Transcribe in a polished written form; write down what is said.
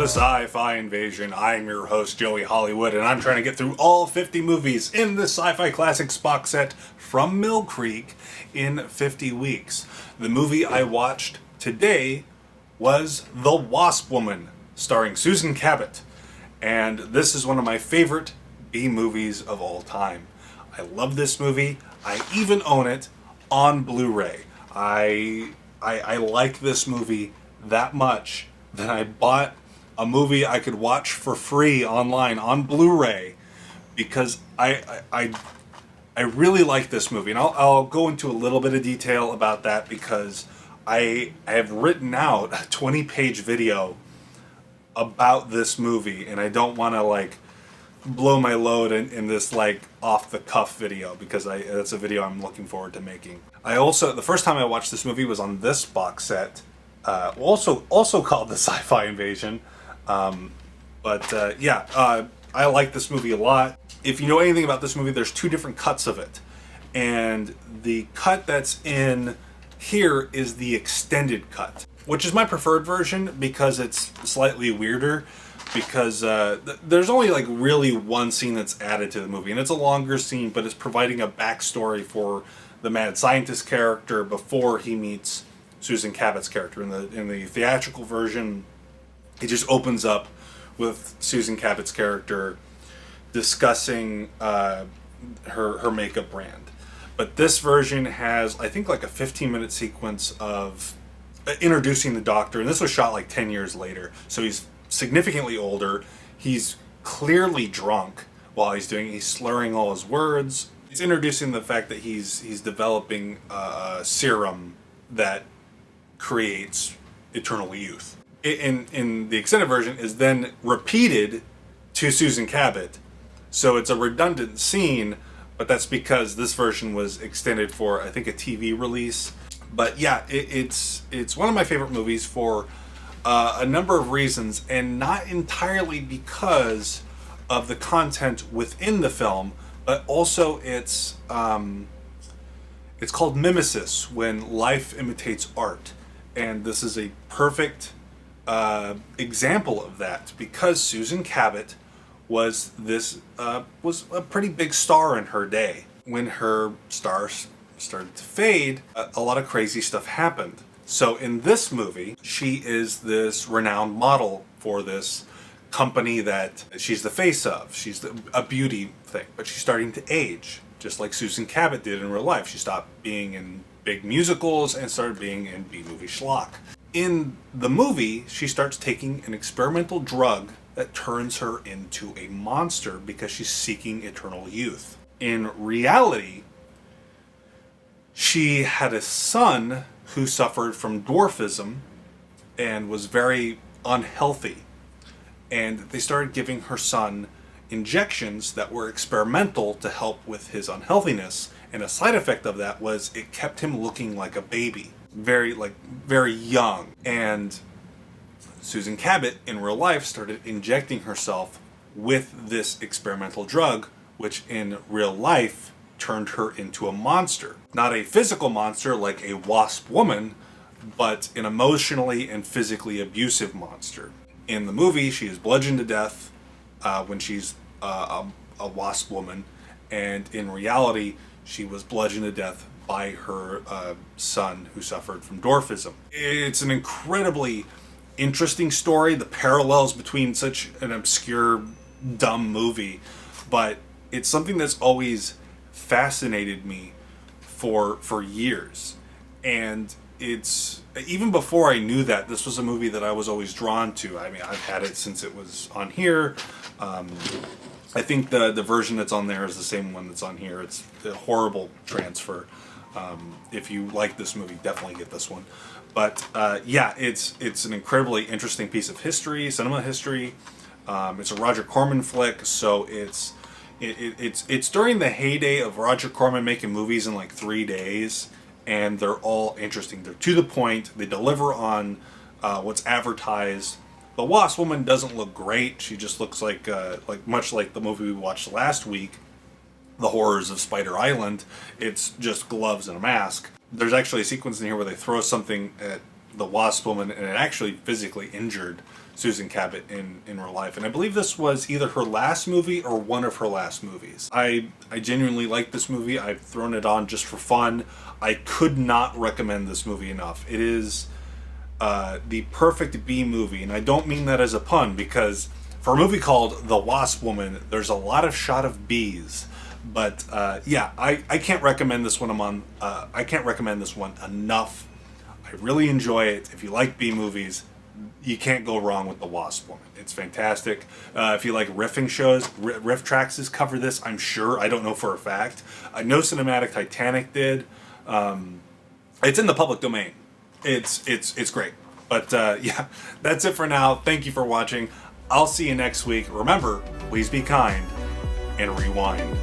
to Sci-Fi Invasion. I'm your host, Joey Hollywood, and I'm trying to get through all 50 movies in the Sci-Fi Classics box set from Mill Creek in 50 weeks. The movie I watched today was The Wasp Woman, starring Susan Cabot. And this is one of my favorite B movies of all time. I love this movie. I even own it on Blu-ray. I like this movie that much that I bought a movie I could watch for free online on Blu-ray because I really like this movie, and I'll go into a little bit of detail about that because I have written out a 20-page video about this movie, and I don't want to blow my load in this off the cuff video because that's a video I'm looking forward to making. The first time I watched this movie was on this box set, also called the Sci-Fi Invasion. I like this movie a lot. If you know anything about this movie, there's two different cuts of it, and the cut that's in here is the extended cut, which is my preferred version because it's slightly weirder. Because there's only really one scene that's added to the movie, and it's a longer scene, but it's providing a backstory for the mad scientist character before he meets Susan Cabot's character. In the theatrical version, it just opens up with Susan Cabot's character discussing her makeup brand. But this version has, I think, a 15-minute sequence of introducing the Doctor, and this was shot 10 years later, so he's significantly older. He's clearly drunk while he's slurring all his words. He's introducing the fact that he's developing a serum that creates eternal youth. In the extended version is then repeated to Susan Cabot, so it's a redundant scene, but that's because this version was extended for, I think, a TV release. But yeah, it's one of my favorite movies for a number of reasons, and not entirely because of the content within the film, but also it's called Mimesis, when life imitates art, and this is a perfect example of that because Susan Cabot was a pretty big star in her day. When her stars started to fade, a lot of crazy stuff happened. So in this movie, she is this renowned model for this company that she's the face of. She's a beauty thing, but she's starting to age, just like Susan Cabot did in real life. She stopped being in big musicals and started being in B-movie schlock. In the movie, she starts taking an experimental drug that turns her into a monster because she's seeking eternal youth. In reality, she had a son who suffered from dwarfism and was very unhealthy. And they started giving her son injections that were experimental to help with his unhealthiness. And a side effect of that was it kept him looking like a baby, very young. And Susan Cabot in real life started injecting herself with this experimental drug, which in real life turned her into a monster. Not a physical monster like a wasp woman, but an emotionally and physically abusive monster. In the movie, she is bludgeoned to death when she's a wasp woman, and in reality, she was bludgeoned to death by her son who suffered from dwarfism. It's an incredibly interesting story, the parallels between such an obscure, dumb movie, but it's something that's always fascinated me for years. And it's even before I knew that this was a movie that I was always drawn to. I mean, I've had it since it was on here. I think the version that's on there is the same one that's on here. It's a horrible transfer. If you like this movie, definitely get this one. But it's an incredibly interesting piece of history, cinema history. It's a Roger Corman flick, so it's during the heyday of Roger Corman making movies in 3 days, and they're all interesting. They're to the point. They deliver on what's advertised. The Wasp Woman doesn't look great. She just looks much like the movie we watched last week, The Horrors of Spider Island. It's just gloves and a mask. There's actually a sequence in here where they throw something at the Wasp Woman, and it actually physically injured Susan Cabot in real life. And I believe this was either her last movie or one of her last movies. I genuinely like this movie. I've thrown it on just for fun. I could not recommend this movie enough. It is the perfect B movie, and I don't mean that as a pun, because for a movie called The Wasp Woman, there's a lot of shot of bees. But yeah, I can't recommend this one. I can't recommend this one enough. I really enjoy it. If you like B movies, you can't go wrong with The Wasp Woman. It's fantastic. If you like riffing shows, Riff Tracks has covered this, I'm sure. I don't know for a fact. No Cinematic Titanic did. It's in the public domain. It's great. But yeah, that's it for now. Thank you for watching. I'll see you next week. Remember, please be kind and rewind.